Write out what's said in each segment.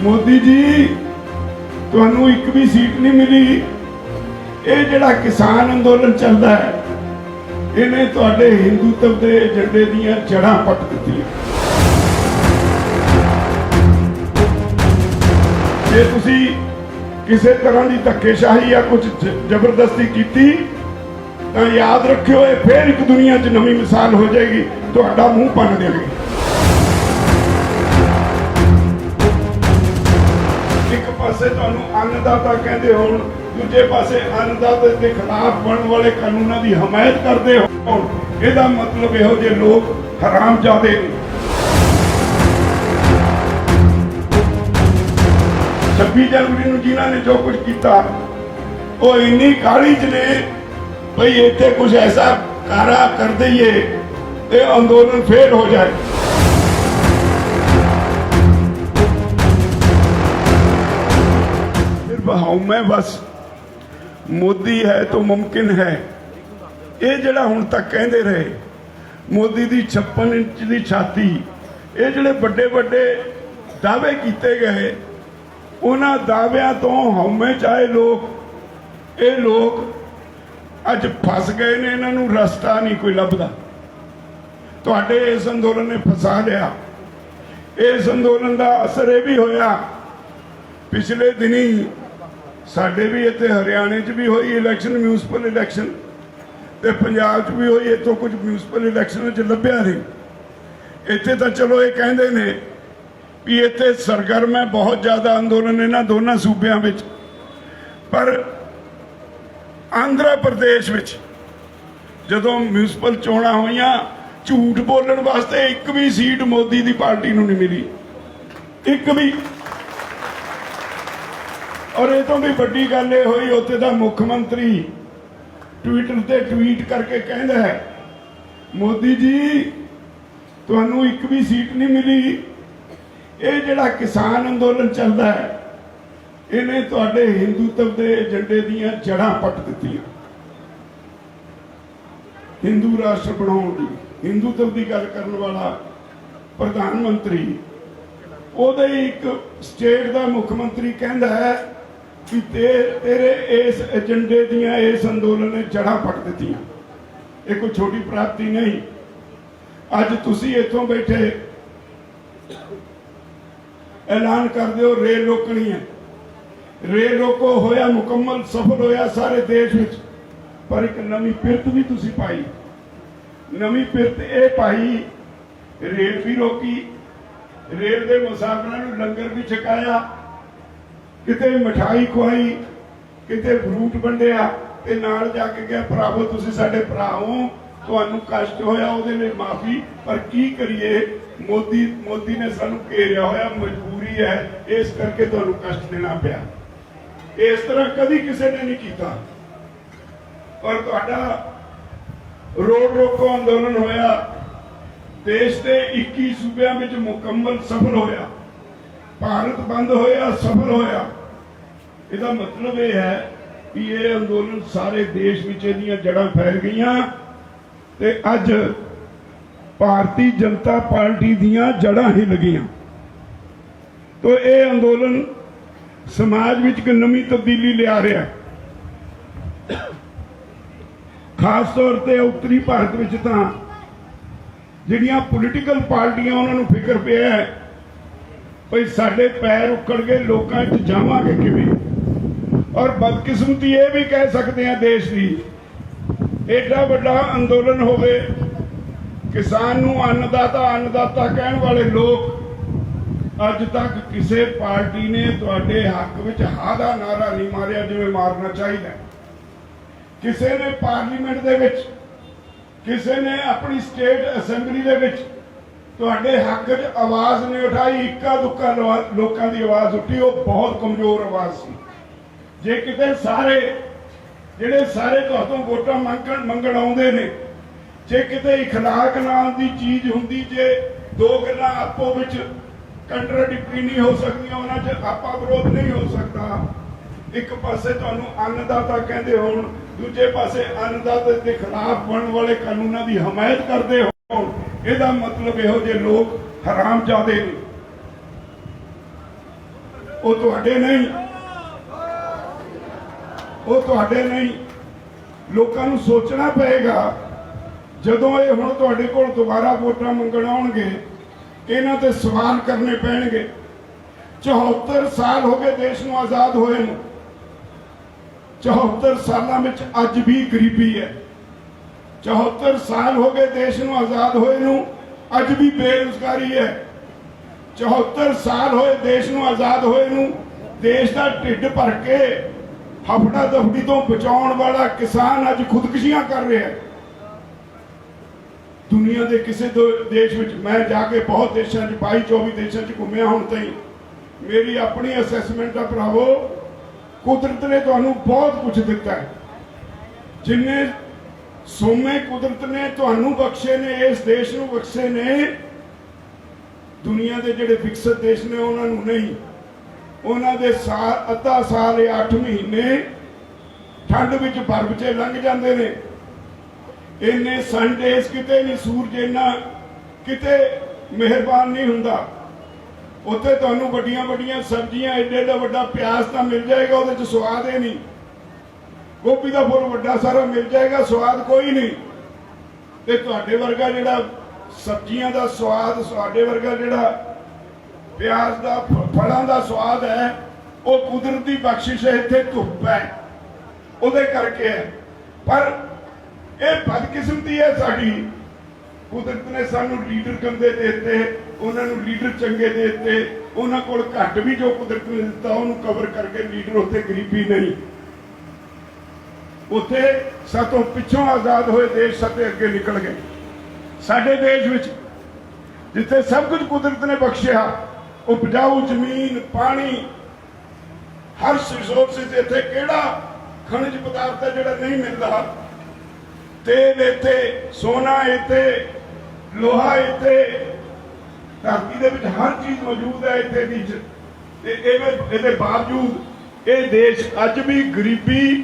मोदी जी ਤੁਹਾਨੂੰ ਇੱਕ ਵੀ सीट नहीं मिली। ਇਹ ਜਿਹੜਾ किसान अंदोलन चलता है ਇਹਨੇ ਤੁਹਾਡੇ ਹਿੰਦੂਤਵ ਦੇ ਏਜੰਡੇ ਦੀਆਂ ਜੜ੍ਹਾਂ ਪੱਟ ਦਿੱਤੀਆਂ। ਜੇ ਤੁਸੀਂ ਕਿਸੇ ਤਰ੍ਹਾਂ ਦੀ ਧੱਕੇਸ਼ਾਹੀ ਜਾਂ ਕੁਝ ਜ਼ਬਰਦਸਤੀ ਕੀਤੀ ਤਾਂ ਯਾਦ ਰੱਖਿਓ ਇਹ ਫੇਰ ਇੱਕ ਦੁਨੀਆ 'ਚ ਨਵੀਂ ਮਿਸਾਲ ਹੋ ਜਾਏਗੀ, ਤੁਹਾਡਾ ਮੂੰਹ ਭੰਨ ਦੇਣਗੇ। ਇੱਕ ਪਾਸੇ ਤੁਹਾਨੂੰ ਅੰਨਦਾਤਾ ਕਹਿੰਦੇ ਹੋਣ, ਦੂਜੇ ਪਾਸੇ ਅੰਨਦਾਤੇ ਦੇ ਖਿਲਾਫ ਬਣਨ ਵਾਲੇ ਕਾਨੂੰਨਾਂ ਦੀ ਹਮਾਇਤ ਕਰਦੇ ਹੋਣ, ਇਹਦਾ ਮਤਲਬ ਇਹੋ ਜਿਹੇ ਲੋਕ ਹਰਾਮਜ਼ਾਦੇ ਨੇ। 26 जनवरी ਨੂੰ ਜਿਨ੍ਹਾਂ ਨੇ ਜੋ ਕੁਝ ਕੀਤਾ ਉਹ ਇੰਨੀ ਕਾਹਲੀ 'ਚ ਨੇ ਭਈ ਇੱਥੇ ਕੁਝ ਐਸਾ ਕਾਰਾ ਕਰ ਦਈਏ ਤੇ ਅੰਦੋਲਨ ਫੇਲ ਹੋ ਜਾਏ। सिर्फ हौमे बस मोदी है तो मुमकिन है, ये जड़ा हुण तक कहते रहे मोदी दी 56 इंच की छाती, ये जड़े बड़े बड़े दावे किए गए उन्हां दावियां तो हौमे चाहे लोग, ये लोग अज फस गए ने, इन्हां नूं रस्ता नहीं कोई लभदा। तुहाडे इस अंदोलन ने फसा लिया। इस अंदोलन का असर यह भी होया, पिछले दिनी साडे भी इत्थे हरियाणे च भी होई इलैक्शन, म्यूनसिपल इलैक्शन, ते पंजाब च भी होई। इत्थों कुछ म्यूनसिपल इलैक्शन च लभ्या नहीं। इत्थे तां चलो ये कहंदे ने भी इत्थे सरगर्म है बहुत ज़्यादा अंदोलन इन्हां दोनों सूबियां विच, पर आंध्र प्रदेश विच जदों म्यूनसिपल चोणां होईयां झूठ बोलण वास्ते एक भी सीट मोदी दी पार्टी नूं नहीं मिली, एक भी। और ये तो भी वड्डी गल ये हुई, उत्थे दा मुख्यमंत्री ट्विटर ते ट्वीट करके कहंदा है मोदी जी तुहानूं एक भी सीट नहीं मिली। ये जिहड़ा किसान अंदोलन चलता है इन्हें तुहाडे हिंदूत्व के एजेंडे दीयां जड़ां पट दित्तियां। हिंदू राष्ट्र बनाउण दी हिंदूत्व की गल करन वाला प्रधानमंत्री ओहदे एक स्टेट का मुख्यमंत्री कहंदा है कि तेरे इस एजेंडे दीयां इस अंदोलन ने जड़ां पट दित्तियां। ये कोई छोटी प्राप्ति नहीं। अज तुसीं इत्थों बैठे ऐलान कर दो रेल रोकनी है, रेल रोको होया, मुकम्मल सफल होया सारे देश विच। पर एक नवी पिरत भी तुसीं पाई, नवी पिरत ये पाई, रेल भी रोकी, रेल के मुसाफिरां नूं लंगर भी छकाया, किते मिठाई खुआई, किते फ्रूट वंडिया, ते नाल जाके गया भरावो तुसीं साडे भरा हो, तुहानूं कष्ट होया उहदे लई माफी, पर की करिए मोदी ने सानूं घेरिया होया, मजबूरी है, इस करके तुहानूं कष्ट देना पिया। इस तरह कभी किसी ने नहीं किया। और तुहाडा रोड रोको अंदोलन होया, देश के 21 सूबे में मुकम्मल सफल होया, भारत बंद होया सफल होया। इसका मतलब यह है कि यह अंदोलन सारे देश में इहदियां जड़ां फैल गईयां ते अज भारतीय जनता पार्टी दीयां जड़ां हिल गईयां। तो यह अंदोलन समाज में एक नवी तब्दीली लिया रहा है। खास तौर पर उत्तरी भारत में तां जिहड़ियां पोलीटिकल पार्टियां उन्होंने फिक्र पिया है भाई साडे पैर उखड़ गए, लोकां च जावांगे किवें। और बदकिस्मती ये भी कह सकते हैं देश की, एडा वड्डा अंदोलन होवे, किसान नूं अन्नदाता अन्नदाता कहण वाले लोग अज तक किसी पार्टी ने तुहाडे हक विच हा दा नारा नहीं मारिया जिवें मारना चाहिए। किसी ने पार्लीमेंट दे विच, किसी ने अपनी स्टेट असैंबली दे विच तुहाडे हक च आवाज़ नहीं उठाई। इक्का दुक्का लोगों की आवाज़ उठी, वो बहुत कमजोर आवाज़ सी। जे किते सारे जिहड़े सारे तुहाडों वोटां मंगण आउंदे ने, जे किते इखलाक नाम की चीज़ हुंदी, जे दो गल्लां आपो विच कंट्राडिक्टरी नहीं हो सकदियां, उन्हां च आपा विरोध नहीं हो सकता। एक पासे तुहानूं अन्नदाता कहंदे होण, दूजे पासे अन्नदाते के खिलाफ बनने वाले कानूनों की हमायत करते हो, ਇਹਦਾ मतलब ਇਹੋ ਜਿਹੇ लोग हरामजादे ने। ਉਹ ਤੁਹਾਡੇ ਨਹੀਂ, ਉਹ ਤੁਹਾਡੇ ਨਹੀਂ। ਲੋਕਾਂ ਨੂੰ ਸੋਚਣਾ ਪਏਗਾ ਜਦੋਂ ਇਹ ਹੁਣ ਤੁਹਾਡੇ ਕੋਲ ਦੁਬਾਰਾ ਵੋਟਾਂ ਮੰਗਣ ਆਉਣਗੇ, ਇਹਨਾਂ ਤੇ ਸਵਾਲ ਕਰਨੇ ਪੈਣਗੇ। 74 ਸਾਲ ਹੋ ਗਏ ਦੇਸ਼ ਨੂੰ ਆਜ਼ਾਦ ਹੋਏ ਨੂੰ। 74 ਸਾਲਾਂ ਵਿੱਚ ਅੱਜ ਵੀ ਗਰੀਬੀ ਹੈ। 74 ਸਾਲ ਹੋ ਗਏ ਦੇਸ਼ ਨੂੰ ਆਜ਼ਾਦ ਹੋਏ ਨੂੰ, ਅੱਜ ਵੀ ਬੇਰੁਜ਼ਗਾਰੀ ਹੈ। 74 ਸਾਲ ਹੋਏ ਦੇਸ਼ ਨੂੰ ਆਜ਼ਾਦ ਹੋਏ ਨੂੰ। ਦੇਸ਼ ਦਾ ਢਿੱਡ ਭਰ ਕੇ ਹਫੜਾ ਦਫੜੀ ਤੋਂ ਬਚਾਉਣ ਵਾਲਾ ਕਿਸਾਨ ਅੱਜ ਖੁਦਕੁਸ਼ੀਆਂ ਕਰ ਰਿਹਾ ਹੈ। ਦੁਨੀਆ ਦੇ ਕਿਸੇ ਦੇਸ਼ ਵਿੱਚ ਮੈਂ ਜਾ ਕੇ ਬਹੁਤ ਦੇਸ਼ਾਂ 'ਚ 22-24 ਦੇਸ਼ਾਂ 'ਚ ਘੁੰਮਿਆ ਹੁਣ ਤਾਈਂ। ਮੇਰੀ ਆਪਣੀ ਅਸੈਸਮੈਂਟ ਆ ਭਰਾਵੋ, ਕੁਦਰਤ ਨੇ ਤੁਹਾਨੂੰ ਬਹੁਤ ਕੁਝ ਦਿੱਤਾ ਹੈ। ਜਿੰਨੇ ਸੋਮੇ ਕੁਦਰਤ ਨੇ ਤੁਹਾਨੂੰ ਬਖਸ਼ੇ ਨੇ, ਇਸ ਦੇਸ਼ ਨੂੰ ਬਖਸ਼ੇ ਨੇ, ਦੁਨੀਆ ਦੇ ਜਿਹੜੇ ਵਿਕਸਿਤ ਦੇਸ਼ ਨੇ ਉਹਨਾਂ ਨੂੰ ਨਹੀਂ। ਉਹਨਾਂ ਦੇ ਸਾਲ, ਅੱਧਾ ਸਾਲ ਜਾਂ 8 ਮਹੀਨੇ ਠੰਡ ਵਿੱਚ ਬਰਫ਼ 'ਚ ਲੰਘ ਜਾਂਦੇ ਨੇ। ਇੰਨੇ ਸੰਡੇਜ਼ ਕਿਤੇ ਨਹੀਂ, ਸੂਰਜ ਇੰਨਾ ਕਿਤੇ ਮਿਹਰਬਾਨ ਨਹੀਂ ਹੁੰਦਾ। ਉੱਥੇ ਤੁਹਾਨੂੰ ਵੱਡੀਆਂ ਵੱਡੀਆਂ ਸਬਜ਼ੀਆਂ, ਏਡਾ ਵੱਡਾ ਪਿਆਜ਼ ਤਾਂ ਮਿਲ ਜਾਏਗਾ, ਉਹਦੇ 'ਚ ਸਵਾਦ ਹੀ ਨਹੀਂ। ਗੋਭੀ ਦਾ ਫੁੱਲ ਵੱਡਾ ਸਾਰਾ ਮਿਲ ਜਾਏਗਾ, ਸਵਾਦ ਕੋਈ ਨਹੀਂ। ਤੇ ਤੁਹਾਡੇ ਵਰਗਾ ਜਿਹੜਾ ਸਬਜ਼ੀਆਂ ਦਾ ਸਵਾਦ, ਤੁਹਾਡੇ ਵਰਗਾ ਜਿਹੜਾ ਪਿਆਜ਼ ਦਾ, ਫਲਾਂ ਦਾ ਸਵਾਦ ਹੈ, ਉਹ ਕੁਦਰਤ ਦੀ ਬਖਸ਼ਿਸ਼ ਹੈ। ਇੱਥੇ ਧੁੱਪ ਹੈ, ਉਹਦੇ ਕਰਕੇ ਹੈ। ਪਰ ਇਹ ਬਦਕਿਸਮਤੀ ਹੈ ਸਾਡੀ। ਕੁਦਰਤ ਨੇ ਸਾਨੂੰ ਲੀਡਰ ਗੰਦੇ ਦੇ ਦਿੱਤੇ, ਉਹਨਾਂ ਨੂੰ ਲੀਡਰ ਚੰਗੇ ਦੇ ਦਿੱਤੇ। ਉਹਨਾਂ ਕੋਲ ਘੱਟ ਵੀ ਜੋ ਕੁਦਰਤ ਨੇ ਦਿੱਤਾ ਉਹਨੂੰ ਕਵਰ ਕਰਕੇ ਲੀਡਰ, ਉੱਥੇ ਗਰੀਬੀ ਨਹੀਂ। ਉੱਥੇ ਸਾਤੋਂ ਪਿੱਛੋਂ ਆਜ਼ਾਦ ਹੋਏ ਦੇਸ਼ ਸਾਤੇ ਅੱਗੇ ਨਿਕਲ ਗਏ। ਸਾਡੇ ਦੇਸ਼ ਵਿੱਚ ਜਿੱਥੇ ਸਭ ਕੁਝ ਕੁਦਰਤ ਨੇ ਬਖਸ਼ਿਆ, ਉਪਜਾਊ ਜ਼ਮੀਨ, ਪਾਣੀ, ਹਰ ਰਿਸੋਰਸਿਸ, ਇੱਥੇ ਕਿਹੜਾ ਖਣਿਜ ਪਦਾਰਥ ਹੈ ਜਿਹੜਾ ਨਹੀਂ ਮਿਲਦਾ। ਤੇਲ ਇੱਥੇ, ਸੋਨਾ ਇੱਥੇ, ਲੋਹਾ ਇੱਥੇ, ਧਰਤੀ ਦੇ ਵਿੱਚ ਹਰ ਚੀਜ਼ ਮੌਜੂਦ ਹੈ ਇੱਥੇ ਦੀ। ਤੇ ਇਹਦੇ ਬਾਵਜੂਦ ਇਹ ਦੇਸ਼ ਅੱਜ ਵੀ ਗਰੀਬੀ,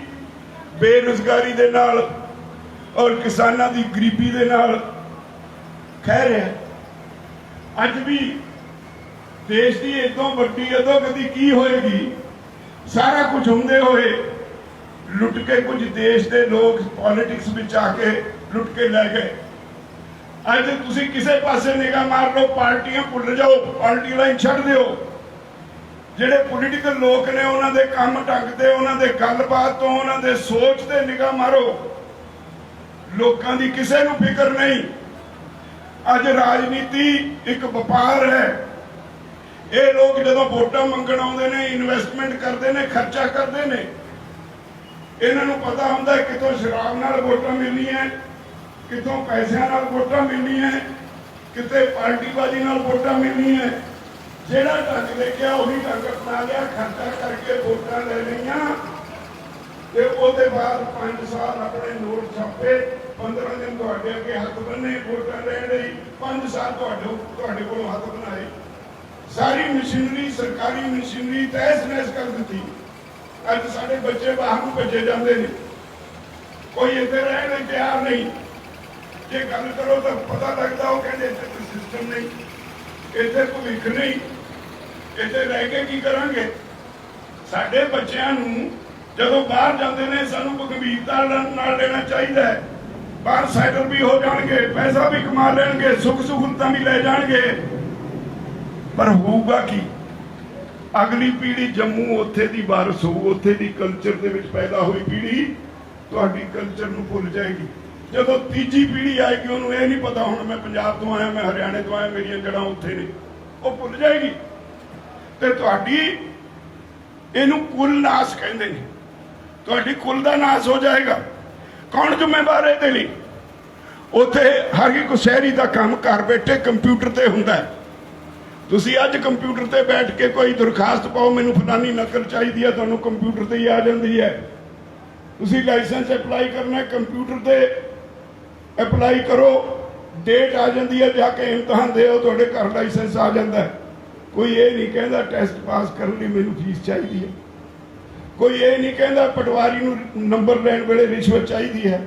ਬੇਰੁਜ਼ਗਾਰੀ ਦੇ ਨਾਲ ਔਰ ਕਿਸਾਨਾਂ ਦੀ ਗਰੀਬੀ ਦੇ ਨਾਲ ਖਹਿ ਰਿਹਾ। ਅੱਜ ਵੀ ਦੇਸ਼ ਦੀ ਇਦੋਂ ਵੱਡੀ ਅਧੋਗਤੀ ਕੀ ਹੋਏਗੀ? ਸਾਰਾ ਕੁਝ ਹੁੰਦੇ ਹੋਏ ਲੁੱਟ ਕੇ ਕੁਝ ਦੇਸ਼ ਦੇ ਲੋਕ ਪੋਲਿਟਿਕਸ ਵਿੱਚ ਆ ਕੇ ਲੁੱਟ ਕੇ ਲੈ ਗਏ। ਅੱਜ ਤੁਸੀਂ ਕਿਸੇ ਪਾਸੇ ਨਿਗਾਹ ਮਾਰ ਲਓ, ਪਾਰਟੀਆਂ ਭੁੱਲ ਜਾਓ, ਪਾਰਟੀ ਲਾਈਨ ਛੱਡ ਦਿਓ। ਜਿਹੜੇ ਪੋਲੀਟੀਕਲ ਲੋਕ ਨੇ ਉਹਨਾਂ ਦੇ ਕੰਮ ਢੰਗ ਤੇ, ਉਹਨਾਂ ਦੇ ਗੱਲਬਾਤ ਤੋਂ, ਉਹਨਾਂ ਦੇ ਸੋਚ ਤੇ ਨਿਗਾਹ ਮਾਰੋ। ਲੋਕਾਂ ਦੀ ਕਿਸੇ ਨੂੰ ਫਿਕਰ ਨਹੀਂ। ਅੱਜ ਰਾਜਨੀਤੀ ਇੱਕ ਵਪਾਰ ਹੈ। ਇਹ ਲੋਕ ਜਦੋਂ ਵੋਟਾਂ ਮੰਗਣ ਆਉਂਦੇ ਨੇ, ਇਨਵੈਸਟਮੈਂਟ ਕਰਦੇ ਨੇ, ਖਰਚਾ ਕਰਦੇ ਨੇ। ਇਹਨਾਂ ਨੂੰ ਪਤਾ ਹੁੰਦਾ ਕਿਤੋਂ ਸ਼ਰਾਬ ਨਾਲ ਵੋਟਾਂ ਮਿਲਣੀਆਂ, ਕਿਤੋਂ ਪੈਸਿਆਂ ਨਾਲ ਵੋਟਾਂ ਮਿਲਣੀਆਂ, ਕਿਤੇ ਪਾਰਟੀਬਾਜ਼ੀ ਨਾਲ ਵੋਟਾਂ ਮਿਲਣੀਆਂ। ਜਿਹੜਾ ਢੰਗ ਦੇਖਿਆ ਉਹੀ ਢੰਗ ਅਪਣਾ ਲਿਆ, ਖਰਚਾ ਕਰਕੇ ਵੋਟਾਂ ਲੈ ਲਈਆਂ ਤੇ ਉਹਦੇ ਬਾਅਦ 5 ਸਾਲ ਆਪਣੇ ਨੋਟ ਛਾਪੇ, 15 ਦਿਨ ਤੁਹਾਡੇ ਅੱਗੇ ਹੱਥ ਬੰਨੇ ਵੋਟਾਂ ਲੈਣ ਲਈ, 5 ਸਾਲ ਤੁਹਾਡੇ ਕੋਲੋਂ ਹੱਥ ਬਣਾਏ। ਸਾਰੀ ਮਸ਼ੀਨਰੀ, ਸਰਕਾਰੀ ਮਸ਼ੀਨਰੀ ਤਹਿਸ-ਨਹਿਸ ਕਰ ਦਿੱਤੀ। ਅੱਜ ਸਾਡੇ ਬੱਚੇ ਬਾਹਰ ਨੂੰ ਭੇਜੇ ਜਾਂਦੇ ਨੇ, ਕੋਈ ਇੱਥੇ ਰਹਿਣ ਲਈ ਤਿਆਰ ਨਹੀਂ। ਜੇ ਗੱਲ ਕਰੋ ਤਾਂ ਪਤਾ ਲੱਗਦਾ ਉਹ ਕਹਿੰਦੇ ਇੱਥੇ ਕੋਈ ਸਿਸਟਮ ਨਹੀਂ, ਇੱਥੇ ਭਵਿੱਖ ਨਹੀਂ, ਇੱਥੇ ਰਹਿ ਕੇ ਕੀ ਕਰਾਂਗੇ। ਸਾਡੇ ਬੱਚਿਆਂ ਨੂੰ ਜਦੋਂ ਬਾਹਰ ਜਾਂਦੇ ਨੇ ਸਾਨੂੰ ਗੰਭੀਰਤਾ ਨਾਲ ਲੈਣਾ ਚਾਹੀਦਾ ਹੈ। ਬਾਹਰ ਸੈਟਲ ਵੀ ਹੋ ਜਾਣਗੇ, ਪੈਸਾ ਵੀ ਕਮਾ ਲੈਣਗੇ, ਸੁੱਖ ਸਹੂਲਤਾਂ ਵੀ ਲੈ ਜਾਣਗੇ, ਪਰ ਹੋਊਗਾ ਕੀ? ਅਗਲੀ ਪੀੜ੍ਹੀ ਜੰਮੂ ਉੱਥੇ ਦੀ ਵਾਰਸ ਹੋਊ। ਉੱਥੇ ਦੀ ਕਲਚਰ ਦੇ ਵਿੱਚ ਪੈਦਾ ਹੋਈ ਪੀੜ੍ਹੀ ਤੁਹਾਡੀ ਕਲਚਰ ਨੂੰ ਭੁੱਲ ਜਾਏਗੀ। ਜਦੋਂ ਤੀਜੀ ਪੀੜ੍ਹੀ ਆਏਗੀ ਉਹਨੂੰ ਇਹ ਨਹੀਂ ਪਤਾ ਹੁਣ ਮੈਂ ਪੰਜਾਬ ਤੋਂ ਆਇਆ, ਮੈਂ ਹਰਿਆਣੇ ਤੋਂ ਆਇਆ, ਮੇਰੀਆਂ ਜੜ੍ਹਾਂ ਉੱਥੇ ਨੇ, ਉਹ ਭੁੱਲ ਜਾਏਗੀ। ਤੇ ਤੁਹਾਡੀ ਇਹਨੂੰ ਕੁਲ ਨਾਸ ਕਹਿੰਦੇ ਨੇ, ਤੁਹਾਡੀ ਕੁਲ ਦਾ ਨਾਸ ਹੋ ਜਾਏਗਾ। ਕੌਣ ਜ਼ਿੰਮੇਵਾਰ ਹੈ ਇਹਦੇ ਲਈ? ਉੱਥੇ ਹਰ ਇੱਕ ਸ਼ਹਿਰੀ ਦਾ ਕੰਮ ਘਰ ਬੈਠੇ ਕੰਪਿਊਟਰ ਤੇ ਹੁੰਦਾ ਹੈ। ਤੁਸੀਂ ਅੱਜ ਕੰਪਿਊਟਰ ਤੇ ਬੈਠ ਕੇ ਕੋਈ ਦਰਖਾਸਤ ਪਾਓ, ਮੈਨੂੰ ਫਲਾਨੀ ਨਕਲ ਚਾਹੀਦੀ ਹੈ, ਤੁਹਾਨੂੰ ਕੰਪਿਊਟਰ ਤੇ ਹੀ ਆ ਜਾਂਦੀ ਹੈ। ਤੁਸੀਂ ਲਾਇਸੈਂਸ ਅਪਲਾਈ ਕਰਨਾ, ਕੰਪਿਊਟਰ ਤੇ ਅਪਲਾਈ ਕਰੋ, ਡੇਟ ਆ ਜਾਂਦੀ ਹੈ, ਜਾ ਕੇ ਇਮਤਿਹਾਨ ਦਿਓ, ਤੁਹਾਡੇ ਘਰ ਲਾਇਸੈਂਸ ਆ ਜਾਂਦਾ ਹੈ। ਕੋਈ ਇਹ ਨਹੀਂ ਕਹਿੰਦਾ ਟੈਸਟ ਪਾਸ ਕਰਨ ਲਈ ਮੈਨੂੰ ਫੀਸ ਚਾਹੀਦੀ ਹੈ। ਕੋਈ ਇਹ ਨਹੀਂ ਕਹਿੰਦਾ ਪਟਵਾਰੀ ਨੂੰ ਨੰਬਰ ਲੈਣ ਵੇਲੇ ਰਿਸ਼ਵਤ ਚਾਹੀਦੀ ਹੈ।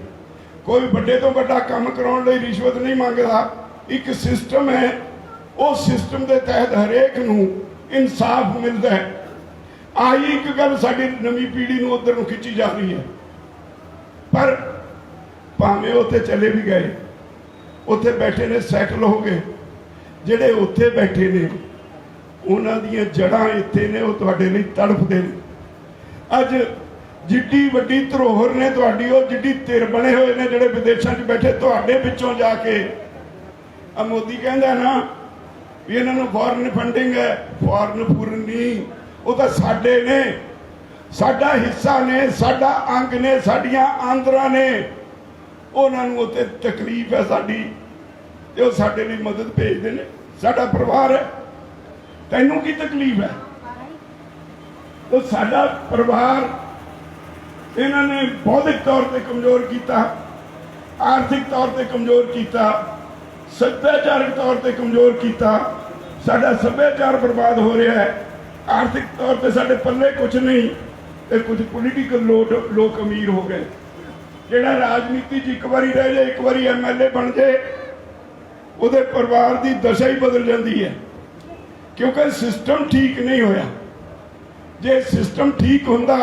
ਕੋਈ ਵੱਡੇ ਤੋਂ ਵੱਡਾ ਕੰਮ ਕਰਾਉਣ ਲਈ ਰਿਸ਼ਵਤ ਨਹੀਂ ਮੰਗਦਾ। ਇੱਕ ਸਿਸਟਮ ਹੈ, ਉਹ ਸਿਸਟਮ ਦੇ ਤਹਿਤ ਹਰੇਕ ਨੂੰ ਇਨਸਾਫ ਮਿਲਦਾ ਹੈ। ਆਹੀ ਇੱਕ ਗੱਲ ਸਾਡੀ ਨਵੀਂ ਪੀੜ੍ਹੀ ਨੂੰ ਉੱਧਰ ਨੂੰ ਖਿੱਚੀ ਜਾ ਰਹੀ ਹੈ। ਪਰ ਭਾਵੇਂ ਉੱਥੇ ਚਲੇ ਵੀ ਗਏ, ਉੱਥੇ ਬੈਠੇ ਨੇ, ਸੈਟਲ ਹੋ ਗਏ, ਜਿਹੜੇ ਉੱਥੇ ਬੈਠੇ ਨੇ ਉਹਨਾਂ ਦੀਆਂ ਜੜ੍ਹਾਂ ਇੱਥੇ ਨੇ, ਉਹ ਤੁਹਾਡੇ ਲਈ ਤੜਫਦੇ ਨੇ। ਅੱਜ ਜਿੱਡੀ ਵੱਡੀ ਧਰੋਹਰ ਨੇ ਤੁਹਾਡੀ, ਉਹ ਜਿੱਡੀ ਧਿਰ ਬਣੇ ਹੋਏ ਨੇ ਜਿਹੜੇ ਵਿਦੇਸ਼ਾਂ 'ਚ ਬੈਠੇ, ਤੁਹਾਡੇ ਵਿੱਚੋਂ ਜਾ ਕੇ ਆ ਮੋਦੀ ਕਹਿੰਦਾ ਨਾ ਵੀ ਇਹਨਾਂ ਨੂੰ ਫੋਰਨ ਫੰਡਿੰਗ ਹੈ, ਫੋਰਨ ਫੂਰਨ ਨਹੀਂ, ਉਹ ਤਾਂ ਸਾਡੇ ਨੇ, ਸਾਡਾ ਹਿੱਸਾ ਨੇ, ਸਾਡਾ ਅੰਗ ਨੇ, ਸਾਡੀਆਂ ਆਂਦਰਾਂ ਨੇ। ਉਹਨਾਂ ਨੂੰ ਉੱਥੇ ਤਕਲੀਫ ਹੈ ਸਾਡੀ, ਤੇ ਉਹ ਸਾਡੇ ਲਈ ਮਦਦ ਭੇਜਦੇ ਨੇ। ਸਾਡਾ ਪਰਿਵਾਰ ਹੈ, ਤੈਨੂੰ ਕੀ ਤਕਲੀਫ ਹੈ? ਉਹ ਸਾਡਾ ਪਰਿਵਾਰ ਇਹਨਾਂ ਨੇ ਬੌਧਿਕ ਤੌਰ ਤੇ ਕਮਜ਼ੋਰ ਕੀਤਾ, ਆਰਥਿਕ ਤੌਰ ਤੇ ਕਮਜ਼ੋਰ ਕੀਤਾ, ਸੱਭਿਆਚਾਰਕ ਤੌਰ ਤੇ ਕਮਜ਼ੋਰ ਕੀਤਾ। ਸਾਡਾ ਸੱਭਿਆਚਾਰ ਬਰਬਾਦ ਹੋ ਰਿਹਾ ਹੈ, ਆਰਥਿਕ ਤੌਰ ਤੇ ਸਾਡੇ ਪੱਲੇ ਕੁਝ ਨਹੀਂ, ਤੇ ਕੁਝ ਪੋਲੀਟੀਕਲ ਲੋਕ ਅਮੀਰ ਹੋ ਗਏ। ਜਿਹੜਾ ਰਾਜਨੀਤੀ 'ਚ ਇੱਕ ਵਾਰੀ ਰਹਿ ਜਾਏ, ਇੱਕ ਵਾਰੀ MLA ਬਣ ਜਾਏ, ਉਹਦੇ ਪਰਿਵਾਰ ਦੀ ਦਸ਼ਾ ਹੀ ਬਦਲ ਜਾਂਦੀ ਹੈ, ਕਿਉਂਕਿ ਸਿਸਟਮ ਠੀਕ ਨਹੀਂ ਹੋਇਆ। ਜੇ ਸਿਸਟਮ ਠੀਕ ਹੁੰਦਾ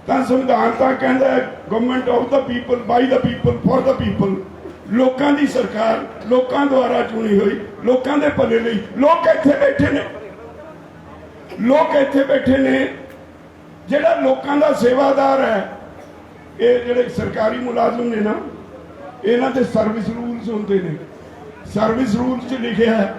ਤਾਂ ਸੰਵਿਧਾਨ ਤਾਂ ਕਹਿੰਦਾ government of the people, by the people, for the people, ਲੋਕਾਂ ਦੀ ਸਰਕਾਰ, ਲੋਕਾਂ ਦੁਆਰਾ ਚੁਣੀ ਹੋਈ, ਲੋਕਾਂ ਦੇ ਭਲੇ ਲਈ। ਲੋਕ ਇੱਥੇ ਬੈਠੇ ਨੇ, ਲੋਕ ਇੱਥੇ ਬੈਠੇ ਨੇ, ਜਿਹੜਾ ਲੋਕਾਂ ਦਾ ਸੇਵਾਦਾਰ ਹੈ। ਇਹ ਜਿਹੜੇ ਸਰਕਾਰੀ ਮੁਲਾਜ਼ਮ ਨੇ ਨਾ, ਇਹਨਾਂ ਦੇ ਸਰਵਿਸ ਰੂਲਸ ਹੁੰਦੇ ਨੇ। ਸਰਵਿਸ ਰੂਲਸ 'ਚ ਲਿਖਿਆ ਹੈ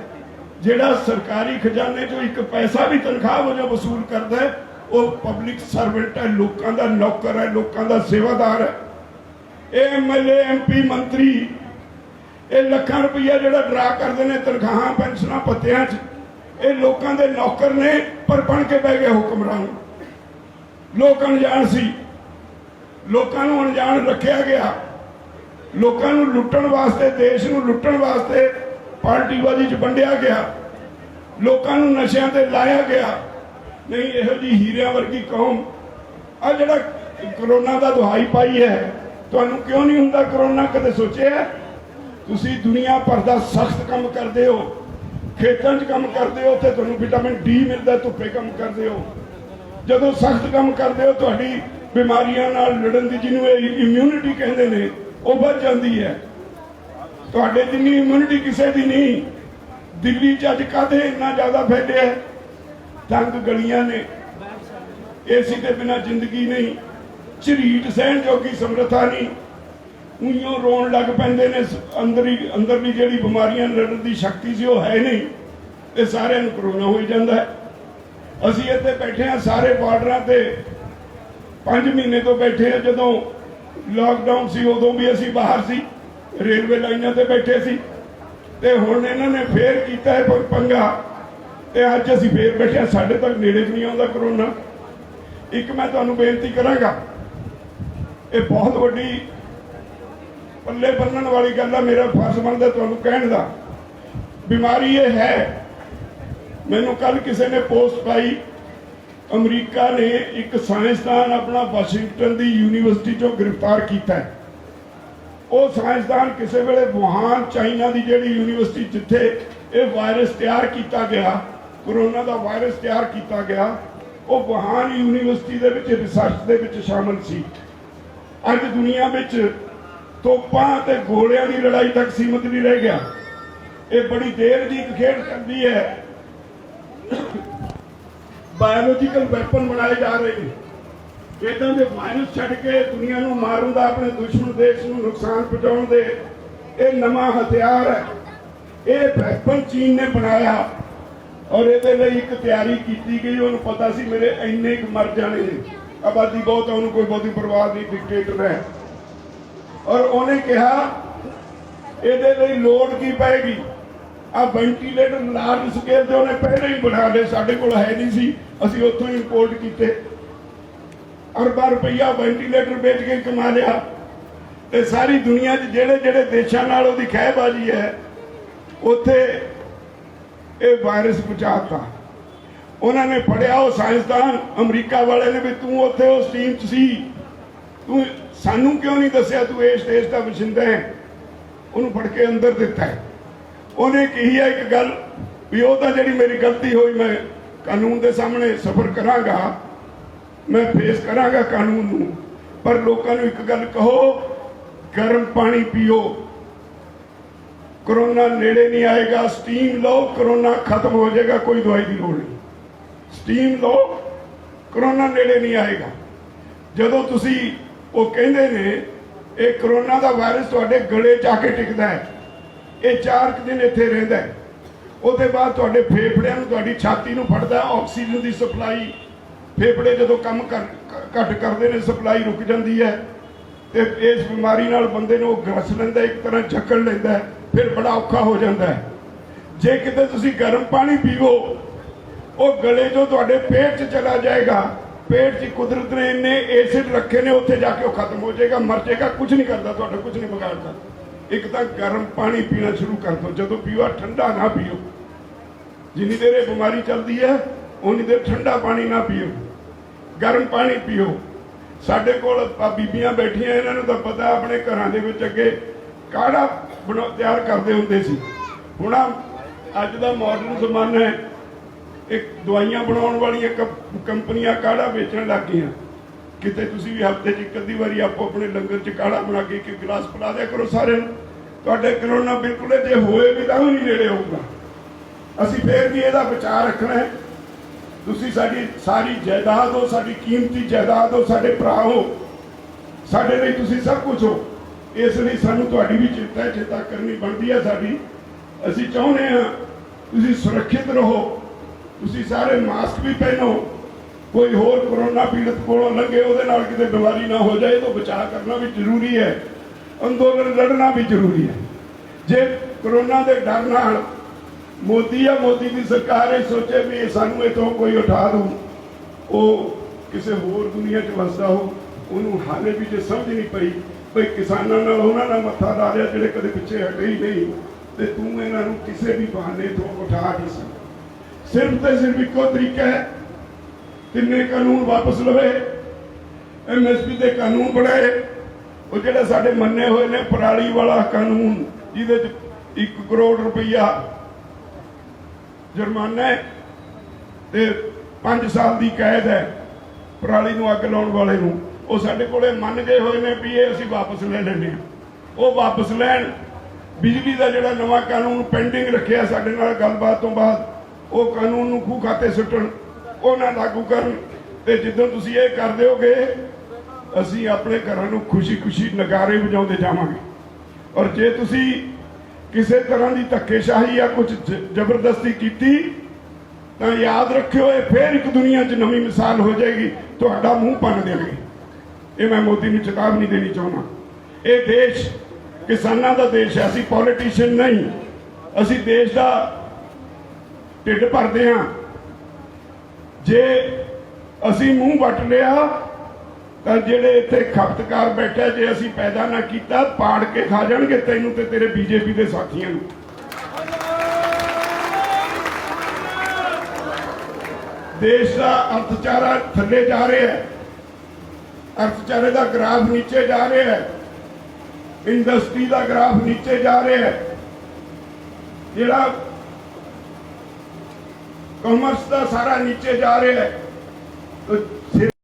ਜਿਹੜਾ ਸਰਕਾਰੀ ਖਜ਼ਾਨੇ 'ਚੋਂ ਇੱਕ ਪੈਸਾ ਵੀ ਤਨਖਾਹ ਵਜੋਂ ਵਸੂਲ ਕਰਦਾ ਹੈ, ਉਹ ਪਬਲਿਕ ਸਰਵੈਂਟ ਹੈ, ਲੋਕਾਂ ਦਾ ਨੌਕਰ ਹੈ, ਲੋਕਾਂ ਦਾ ਸੇਵਾਦਾਰ ਹੈ। ਇਹ MLA MP ਮੰਤਰੀ ਇਹ ਲੱਖਾਂ ਰੁਪਈਆ ਜਿਹੜਾ ਡਰਾ ਕਰਦੇ ਨੇ ਤਨਖਾਹਾਂ, ਪੈਨਸ਼ਨਾਂ, ਭੱਤਿਆਂ 'ਚ, ਇਹ ਲੋਕਾਂ ਦੇ ਨੌਕਰ ਨੇ, ਪਰ ਬਣ ਕੇ ਬਹਿ ਗਏ ਹੁਕਮਰਾਨ। ਲੋਕ ਅਣਜਾਣ ਸੀ, ਲੋਕਾਂ ਨੂੰ ਅਣਜਾਣ ਰੱਖਿਆ ਗਿਆ। ਲੋਕਾਂ ਨੂੰ ਲੁੱਟਣ ਵਾਸਤੇ, ਦੇਸ਼ ਨੂੰ ਲੁੱਟਣ ਵਾਸਤੇ ਪਾਰਟੀਬਾਜ਼ੀ 'ਚ ਵੰਡਿਆ ਗਿਆ, ਲੋਕਾਂ ਨੂੰ ਨਸ਼ਿਆਂ ਤੇ ਲਾਇਆ ਗਿਆ। ਨਹੀਂ, ਇਹੋ ਜਿਹੀ ਹੀਰਿਆਂ ਵਰਗੀ ਕੌਮ ਆ ਜਿਹੜਾ ਕਰੋਨਾ ਦਾ ਦੁਹਾਈ ਪਾਈ ਹੈ। ਤੁਹਾਨੂੰ ਕਿਉਂ ਨਹੀਂ ਹੁੰਦਾ ਕਰੋਨਾ? ਕਦੇ ਸੋਚਿਆ? ਤੁਸੀਂ ਦੁਨੀਆ ਭਰ ਦਾ ਸਖਤ ਕੰਮ ਕਰਦੇ ਹੋ, ਖੇਤਾਂ 'ਚ ਕੰਮ ਕਰਦੇ ਹੋ, ਉੱਥੇ ਤੁਹਾਨੂੰ ਵਿਟਾਮਿਨ D ਮਿਲਦਾ, ਧੁੱਪੇ ਕੰਮ ਕਰਦੇ ਹੋ। ਜਦੋਂ ਸਖਤ ਕੰਮ ਕਰਦੇ ਹੋ, ਤੁਹਾਡੀ ਬਿਮਾਰੀਆਂ ਨਾਲ ਲੜਨ ਦੀ, ਜਿਹਨੂੰ ਇਹ ਇਮਿਊਨਿਟੀ ਕਹਿੰਦੇ ਨੇ, ਉਹ ਵੱਧ ਜਾਂਦੀ ਹੈ। ਤੁਹਾਡੇ ਜਿੰਨੀ ਇਮਿਊਨਿਟੀ ਕਿਸੇ ਦੀ ਨਹੀਂ। ਦਿੱਲੀ 'ਚ ਅੱਜ ਕਾਹਦੇ ਇੰਨਾ ਜ਼ਿਆਦਾ ਫੈਲਿਆ ਹੈ? ਤੰਗ ਗਲੀਆਂ ਨੇ, AC ਦੇ ਬਿਨਾਂ ਜ਼ਿੰਦਗੀ ਨਹੀਂ, ਝਰੀਟ ਸਹਿਣ ਜੋਗੀ ਸਮਰੱਥਾ ਨਹੀਂ, ਉਈਓ ਰੋਣ ਲੱਗ ਪੈਂਦੇ ਨੇ। ਅੰਦਰਲੀ ਜਿਹੜੀ ਬਿਮਾਰੀਆਂ ਲੜਨ ਦੀ ਸ਼ਕਤੀ ਸੀ ਉਹ ਹੈ ਨਹੀਂ, ਤੇ ਸਾਰਿਆਂ ਨੂੰ ਕਰੋਨਾ ਹੋਈ ਜਾਂਦਾ ਹੈ। ਅਸੀਂ ਇੱਥੇ ਬੈਠੇ ਹਾਂ ਸਾਰੇ ਬਾਰਡਰਾਂ ਤੇ 5 ਮਹੀਨੇ ਤੋਂ ਬੈਠੇ ਹਾਂ। ਜਦੋਂ ਲਾਕਡਾਊਨ ਸੀ ਉਦੋਂ ਵੀ ਅਸੀਂ ਬਾਹਰ ਸੀ, ਰੇਲਵੇ ਲਾਈਨਾਂ ਤੇ ਬੈਠੇ ਸੀ, ਤੇ ਹੁਣ ਇਹਨਾਂ ਨੇ ਫੇਰ ਕੀਤਾ ਹੈ ਪੰਗਾ, ਤੇ ਅੱਜ ਅਸੀਂ ਫੇਰ ਬੈਠੇ ਹਾਂ। ਸਾਡੇ ਤੱਕ ਨੇੜੇ ਨਹੀਂ ਆਉਂਦਾ ਕਰੋਨਾ। ਇੱਕ ਮੈਂ ਤੁਹਾਨੂੰ ਬੇਨਤੀ ਕਰਾਂਗਾ, ਇਹ ਬਹੁਤ ਵੱਡੀ ਪੱਲੇ ਬੰਨਣ ਵਾਲੀ ਗੱਲ ਹੈ, ਮੇਰਾ ਫਰਜ਼ ਬਣਦਾ ਤੁਹਾਨੂੰ ਕਹਿਣ ਦਾ। ਬਿਮਾਰੀ ਇਹ ਹੈ। ਮੈਨੂੰ ਕੱਲ ਕਿਸੇ ਨੇ ਪੋਸਟ ਪਾਈ, ਅਮਰੀਕਾ ਨੇ ਇੱਕ ਸਾਇੰਸਦਾਨ ਆਪਣਾ ਵਾਸ਼ਿੰਗਟਨ ਦੀ ਯੂਨੀਵਰਸਿਟੀ ਚੋਂ ਗ੍ਰਿਫਤਾਰ ਕੀਤਾ ਹੈ। ਉਹ ਸਾਇੰਸਦਾਨ ਕਿਸੇ ਵੇਲੇ ਵੁਹਾਨ, ਚਾਈਨਾ ਦੀ ਜਿਹੜੀ ਯੂਨੀਵਰਸਿਟੀ ਜਿੱਥੇ ਇਹ ਵਾਇਰਸ ਤਿਆਰ ਕੀਤਾ ਗਿਆ, ਕਰੋਨਾ ਦਾ ਵਾਇਰਸ ਤਿਆਰ ਕੀਤਾ ਗਿਆ, ਉਹ ਵੁਹਾਨ ਯੂਨੀਵਰਸਿਟੀ ਦੇ ਵਿੱਚ ਰਿਸਰਚ ਦੇ ਵਿੱਚ ਸ਼ਾਮਲ ਸੀ। ਅੱਜ ਦੁਨੀਆ ਵਿੱਚ ਤੋਪਾਂ ਤੇ ਗੋਲਿਆਂ ਦੀ ਲੜਾਈ ਤੱਕ ਸੀਮਤ ਨਹੀਂ ਰਹਿ ਗਿਆ। ਇਹ ਬੜੀ ਦੇਰ ਦੀ ਖੇਡ ਚੱਲਦੀ ਹੈ। ਬਾਇਓਲੋਜੀਕਲ ਵੈਪਨ ਬਣਾਏ ਜਾ ਰਹੇ ਨੇ। ਇਦਾਂ ਦੇ ਵਾਇਰਸ ਛੱਡ ਕੇ ਦੁਨੀਆ ਨੂੰ ਮਾਰਨ ਦਾ, ਆਪਣੇ ਦੁਸ਼ਮਣ ਦੇਸ਼ ਨੂੰ ਨੁਕਸਾਨ ਪਹੁੰਚਾਉਣ ਦੇ, ਇਹ ਨਵਾਂ ਹਥਿਆਰ ਹੈ। ਇਹ ਵੈਪਨ ਚੀਨ ਨੇ ਬਣਾਇਆ, ਔਰ ਇਹਦੇ ਲਈ ਇੱਕ ਤਿਆਰੀ ਕੀਤੀ ਗਈ। ਉਹਨੂੰ ਪਤਾ ਸੀ ਮੇਰੇ ਇੰਨੇ ਕੁ ਮਰ ਜਾਣੇ ਨੇ, ਆਬਾਦੀ ਬਹੁਤ ਹੈ, ਉਹਨੂੰ ਕੋਈ ਬਹੁਤੀ ਪਰਵਾਹ ਨਹੀਂ, ਡਿਕਟੇਟਰ ਹੈ। ਔਰ ਉਹਨੇ ਕਿਹਾ ਇਹਦੇ ਲਈ ਲੋੜ ਕੀ ਪਏਗੀ? ਆ ਵੈਂਟੀਲੇਟਰ ਲਾਰਜ ਸਕੇਲ ਤੇ ਉਹਨੇ ਪਹਿਲਾਂ ਹੀ ਬਣਾ ਲਏ, ਸਾਡੇ ਕੋਲ ਹੈ ਨਹੀਂ ਸੀ, ਅਸੀਂ ਉੱਥੋਂ ਹੀ ਇੰਪੋਰਟ ਕੀਤੇ। ਅਰਬਾਂ ਰੁਪਈਆ ਵੈਂਟੀਲੇਟਰ ਵੇਚ ਕੇ ਕਮਾ ਲਿਆ। ਤੇ ਸਾਰੀ ਦੁਨੀਆ 'ਚ ਜਿਹੜੇ ਜਿਹੜੇ ਦੇਸ਼ਾਂ ਨਾਲ ਉਹਦੀ ਖਹਿਬਾਜ਼ੀ ਹੈ, ਉੱਥੇ ਇਹ ਵਾਇਰਸ ਪਹੁੰਚਾਤਾ। ਉਹਨਾਂ ਨੇ ਫੜਿਆ ਉਹ ਸਾਇੰਸਦਾਨ ਅਮਰੀਕਾ ਵਾਲੇ ਨੇ ਵੀ ਤੂੰ ਉੱਥੇ ਉਸ ਟੀਮ 'ਚ ਸੀ, ਤੂੰ ਸਾਨੂੰ ਕਿਉਂ ਨਹੀਂ ਦੱਸਿਆ ਤੂੰ ਇਸ ਦੇਸ਼ ਦਾ ਵਸਿੰਦਾ ਹੈ? ਉਹਨੂੰ ਫੜ ਕੇ ਅੰਦਰ ਦਿੱਤਾ ਹੈ। ਉਹਨੇ ਕਹੀ ਹੈ ਇੱਕ ਗੱਲ ਵੀ ਉਹ ਤਾਂ ਜਿਹੜੀ ਮੇਰੀ ਗਲਤੀ ਹੋਈ, ਮੈਂ ਕਾਨੂੰਨ ਦੇ ਸਾਹਮਣੇ ਸਫਰ ਕਰਾਂਗਾ, मैं फेस करांगा कानून नूं, पर लोगों नूं एक गल कहो, गर्म पानी पियो, कोरोना नेड़े नहीं आएगा। स्टीम लो, कोरोना खत्म हो जाएगा, कोई दवाई की लोड़ नहीं। स्टीम लो, कोरोना नेड़े नहीं आएगा। जदों तुसी वो कहंदे ने ये कोरोना का वायरस तुहाडे गले च आके टिकदा है, ये 4 दिन इत्थे रहिंदा है, उसदे बाद तुहाडे फेफड़िਆਂ ਨੂੰ तुहाडी छाती ਨੂੰ फड़दा, ऑक्सीजन की सप्लाई फेफड़े जो काम घट करते हैं, सप्लाई रुक जाती है, तो इस बीमारी नाल बंदे नूं ग्रस लैंदा, एक तरह जकड़ लैंदा, फिर बड़ा औखा हो जाता है। जे किते तुसीं गर्म पानी पीवो, वो गले जो तुहाडे पेट च चला जाएगा, पेट च कुदरत ने इन्ने एसिड रखे ने, उत्थे जाके वो खत्म हो जाएगा, मर जाएगा, कुछ नहीं करता, तुहाडा कुछ नहीं बिगाड़ता। एक तो गर्म पानी पीना शुरू कर दो, जदों पीओ ठंडा ना पीओ, जिन्नी देर ये बीमारी चलती है उन्नी देर ठंडा पानी ना पियो, गर्म पानी पियो। साडे कोल बीबियां बैठियां, इन्हां नूं तां पता अपने घरां दे विच अगे काढ़ा तैयार करदे हुंदे सी। हुण अज दा मॉडर्न जमाना है, एक दवाइयां बनाउण वालियां कंपनियां काढ़ा बेचण लग गईयां। किते तुसीं भी हफ्ते 'च एक अद्धी वारी आपो अपने लंगर 'च काढ़ा बना के एक गिलास पिला दिया करो सारे नूं, तुहाडे कोरोना बिल्कुल जे होए भी तां भी नहीं नेड़े होऊगा। असीं फिर भी इहदा बचाव रखना है। तुसी साडी सारी जायदाद हो, साडी कीमती जायदाद हो, साडे भरा हो, साडे लई तुसी सब कुछ हो। इसलिए सानू तुहाडी भी चिंता करनी बनती है साडी। असीं चाहुंदे हां तुसी सुरक्षित रहो, तुसी सारे मास्क भी पहनो, कोई होर कोरोना पीड़ित कोलों लंघे उहदे नाल किते बीमारी ना हो जाए, तो बचाव करना भी जरूरी है, अंदोलन लड़ना भी जरूरी है। जे कोरोना के डर नाल मोदी या मोदी की सरकार ये सोचे भी सानू इतों कोई उठा दू, वो किसी होर दुनिया च वसदा हो, उन्होंने हाले भी जो समझ नहीं पई भाई किसानों नाल उन्हां नाल मत्था लाया जिहड़े कदे पिछे हटे ही नहीं, तो तू इन्हां नूं किसी भी बहाने तो उठा नहीं सकदा। सिर्फ तो सिर्फ इको तरीका है, तिन्ने कानून वापस लवे, MSP के कानून बनाए, वो जिहड़े साडे मन्ने हुए ने पराली वाला कानून, जिहदे च 1 करोड़ रुपया जुर्माना है ते 5 साल की कैद है पराली नूं अग लाउण वाले नूं। वो साडे कोले मन गए हुए ने भी ये असीं वापस ले लैणे आ, वो वापस लैण। बिजली का जिहड़ा नवां कानून पेंडिंग रखिया साडे नाल गलबात तो बाद, वो कानून नूं खूह खाते सुट्टण, वो ना लागू करन, ते जिद्दों तुसीं ये कर दिओगे असीं अपने घरां नूं खुशी खुशी नगारे वजाउंदे जावांगे। और जे तुसीं किसी तरह की धक्केशाही या कुछ जबरदस्ती की, तो याद रखियो फिर एक दुनिया च नवी मिसाल हो जाएगी, तुहाडा मुंह भन देंगे। ये मैं मोदी नूं चेतावनी देनी चाहना। ये देश किसानां दा देश है, असीं पॉलिटिशियन नहीं, असीं देश का ढिड भरदे हां। जे असीं मूँह वट लिया तो जेडे इत्थे खपतकार बैठे, जे असीं पैदा ना किया पाड़ के खा जाणगे तैनूं ते तेरे BJP के साथियों नूं। देश का अर्थचारा थले जा रहा है, अर्थचारे का ग्राफ नीचे जा रहा है, इंडस्ट्री का ग्राफ नीचे जा रहा है, जिहड़ा कॉमर्स का सारा नीचे जा रहा है।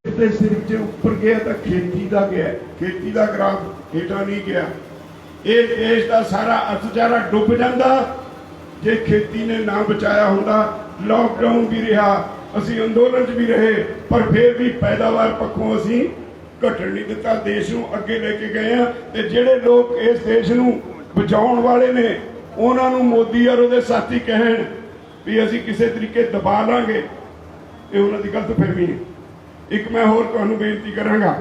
तो सिर्फ जो ऊपर गया तो खेती का गया, खेती का ग्राफ हेठा नहीं गया। ये देश का सारा अर्थचारा डुब जाता जे खेती ने ना बचाया होंदा। लॉकडाउन भी रहा, असी अंदोलन भी रहे, पर फिर भी पैदावार पक्षों असी घटन नहीं दिता, देश नूं अगे लेके गए हैं। ते जिहड़े लोग इस देश नूं बचाउण वाले ने, उन्हां नूं मोदी और उहदे साथी कहण भी असी किसी तरीके दबा लांगे, ये उन्हां दी गलतफहमी है। एक मैं होर तुहानूं बेनती करांगा,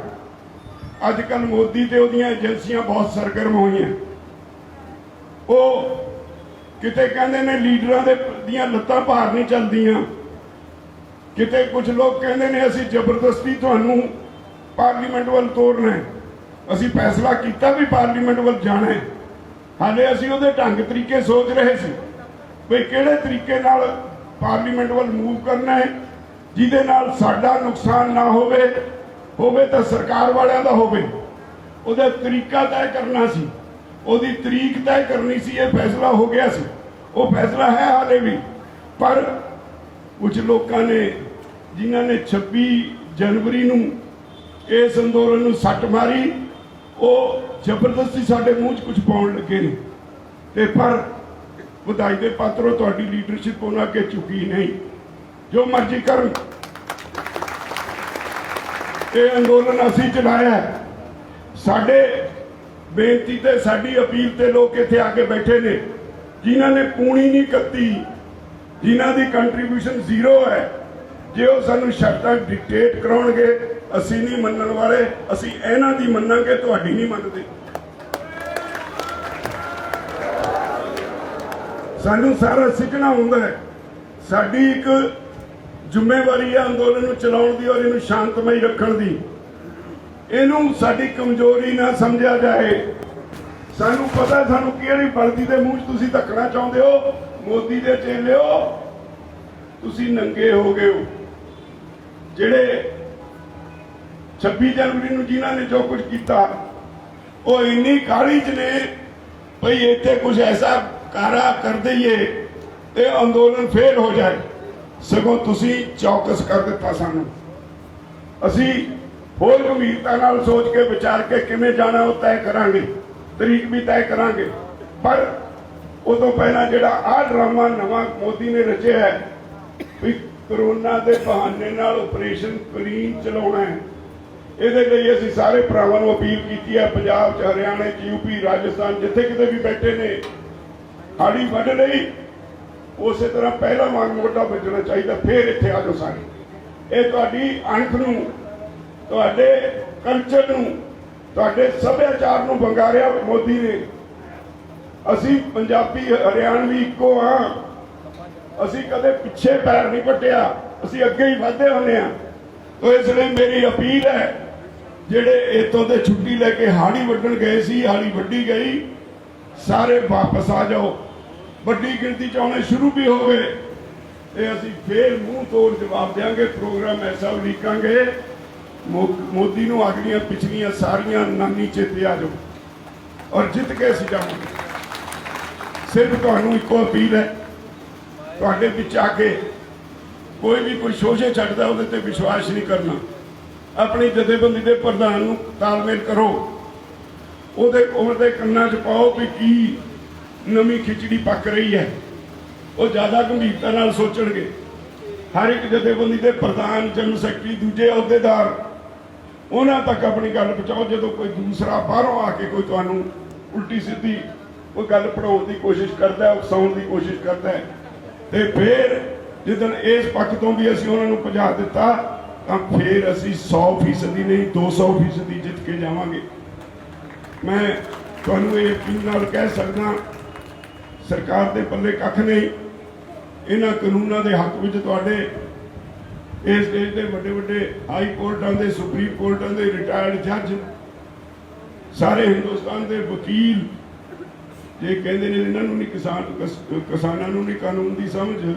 अजकल मोदी ते उहदियां एजेंसियां बहुत सरगर्म होई हैं। वो किते कहंदे ने लीडरां दे दियां लत्तां भार नहीं चलदियां, किते कुछ लोग कहंदे ने असीं जबरदस्ती तुहानूं पार्लीमेंट वल तोरना है। असीं फैसला कीता भी पार्लीमेंट वल जाना है, हाले असीं उहदे ढंग तरीके सोच रहे सी भी किहड़े तरीके नाल पार्लीमेंट वल मूव करना है, जिहदे नाल साडा नुकसान ना होवे तो सरकार वालियां दा होवे। उहदा तरीका तय करना सी, उहदी तरीक तय करनी सी। ये फैसला हो गया सी, वो फैसला है हाले भी, पर कुछ लोगों ने जिन्होंने 26 जनवरी ਨੂੰ इस अंदोलन ਨੂੰ सट मारी, वो जबरदस्ती साडे मूँह 'ਚ कुछ पाउण लगे ने, ते पर ਵਧਾਈ ਦੇ ਪਾਤਰੋ ਤੁਹਾਡੀ ਲੀਡਰਸ਼ਿਪ ਉਹਨਾਂ ਅੱਗੇ ਝੁਕੀ नहीं। जो मर्जी करन, ये अंदोलन असीं चलाया है। साडे बेनती ते साडी अपील ते लोग इत्थे आके बैठे ने जिन्हां ने पूणी नहीं कत्ती, जिन्हां दी कंट्रीब्यूशन जीरो है। जे वो सानू शर्तां डिक्टेट कराउणगे असीं नहीं मनण वाले, असीं इन्हां दी मन्नांगे, तुहाडी नहीं मनदे। सानू सारा सिखना हुंदा है। साडी एक ਜ਼ਿੰਮੇਵਾਰੀ है अंदोलन ਨੂੰ ਚਲਾਉਣ ਦੀ और ਇਹਨੂੰ शांतमई रखण दी। ਇਹਨੂੰ ਸਾਡੀ ਕਮਜ਼ੋਰੀ ना समझा जाए। सानू पता सानू किहड़ी बलदी दे मूँह 'ਚ ਤੁਸੀਂ ਧੱਕਣਾ ਚਾਹੁੰਦੇ ਹੋ। मोदी ਦੇ ਚੇਲਿਓ ਤੁਸੀਂ ਨੰਗੇ ਹੋ ਗਏ ਹੋ। ਜਿਹੜੇ 26 जनवरी ਨੂੰ ਜਿਨ੍ਹਾਂ ਨੇ जो कुछ ਕੀਤਾ ਉਹ ਇੰਨੀ ਕਾਹਲੀ 'ਚ ਨੇ ਭਈ ਇੱਥੇ ਕੁਝ ਐਸਾ ਕਾਰਾ कर दईए ਤੇ ਅੰਦੋਲਨ ਫੇਲ ਹੋ ਜਾਏ। सगों तुसी चौकस कर दिता सानू। असी होर गंभीरता नाल सोच के विचार के किवें जाना वो तय करांगे, तरीक भी तय करांगे। पर उस तो पहला जिहड़ा आ ड्रामा नवा मोदी ने रचिया है भी करोना के बहाने नाल ऑपरेशन क्लीन चलाउणा है, इहदे लई असीं सारे भरावां नूं अपील कीती है। पंजाब च, हरियाणा च, यूपी, राजस्थान जिथे किते भी बैठे ने हाड़ी वढ लई उस तरह पहला वांग मोटा बजना चाहिए। फिर इत्थे आ जाओ सारे, ये तुहाडी अणख नूं, तुहाडे कल्चर नूं, तुहाडे सभ्याचार नूं वंगारिया मोदी ने। असीं पंजाबी हरियाणवी इक्को हाँ, असीं कदे पिछे पैर नहीं पट्टिया, असीं अगे ही वधदे होने आ। तो इसलिए मेरी अपील है जिहड़े इत्थों ते छुट्टी लैके हाड़ी वड्डण गए सी, हाड़ी वड्डी गई, सारे वापस आ जाओ। बड़ी गिनती च आने शुरू भी हो गए तो असीं फिर मूँह तोड़ जवाब देंगे। प्रोग्राम ऐसा उलीकांगे मोदी नूं अगलियां पिछलियां सारियां नानी चेते आ जाओ और जित के असीं जावांगे। सिर्फ तुहानूं इक्को अपील है, तुहाडे विच आके कोई भी कोई शोशे छड्डदा उहदे ते विश्वास नहीं करना। अपनी जथेबंदी के प्रधान नूं तालमेल करो, उहदे कन्नां च पाओ भी की नवी खिचड़ी पक रही है। वो ज़्यादा गंभीरता नाल सोचणगे। हर एक जथेबंदी के प्रधान, जनरल सैकटरी, दूजे अहुदेदार उन्हां तक अपनी गल पहुँचाओ। जो कोई दूसरा बाहरों आके कोई तुहानूं उल्टी सीधी कोई गल पढ़ाउण की कोशिश करता है, उकसाउण की कोशिश करता है, तो फिर जिदन इस पक्ष तो भी असीं उन्हां नूं भजा दिता तो फिर असीं 100% नहीं 200% जित के जावांगे। मैं तुहानूं ये यकीन नाल कह सकदा सरकार के पल्ले कख नहीं। इन्हां कानूनां दे हक विच तुहाडे इस देश के वड्डे वड्डे हाई कोर्टां दे, सुप्रीम कोर्टां दे रिटायर्ड जज, सारे हिंदुस्तान के वकील जे कहंदे ने इन्हां नूं नहीं किसानां नूं नहीं कानून की समझ,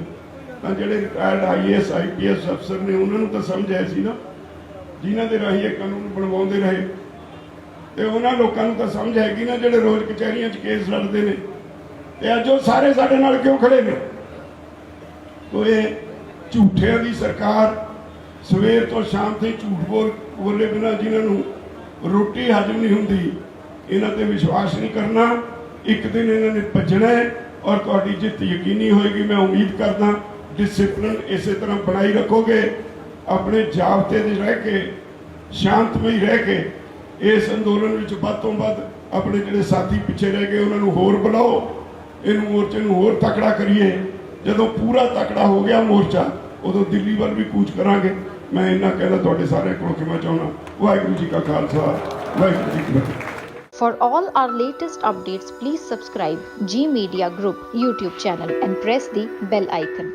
तां जिहड़े रिटायर्ड IAS IPS अफसर ने उन्हां नूं तां समझ है सी ना, जिन्हां दे राहीं ये कानून बनवाउंदे रहे। ते उन्हां लोकां नूं तां समझ हैगी ना जिहड़े रोज़ कचहरियां च केस लड़दे ने ते अज वो सारे साडे नाल क्यों खड़े ने। तो ये झूठियां दी सरकार सवेर तो शाम तक झूठ बोले बिना जिन्होंने रोटी हजम नहीं होंदी, इन्हां ते विश्वास नहीं करना। एक दिन इन्होंने भजना है और तुहाडी जित यकीनी होएगी। मैं उम्मीद करदा डिसिपलिन इस तरह बनाई रखोगे, अपने जाबते दे रह के शांतमई रह के इस अंदोलन विच वध तों वध अपने जिहड़े साथी पिछे रह गए उन्होंने होर बुलाओ, इन मोर्चे नूं होर तकड़ा करिए। जदों पूरा तकड़ा हो गया मोर्चा उदों दिल्ली वल भी कूच करांगे। मैं इन्ना कहना तुहाडे सारे कोलों खिमा चाहुंदा। वाहिगुरू जी का खालसा, वाहिगुरू जी की फतेह। For all our latest updates, please subscribe G Media Group YouTube channel and press the bell icon.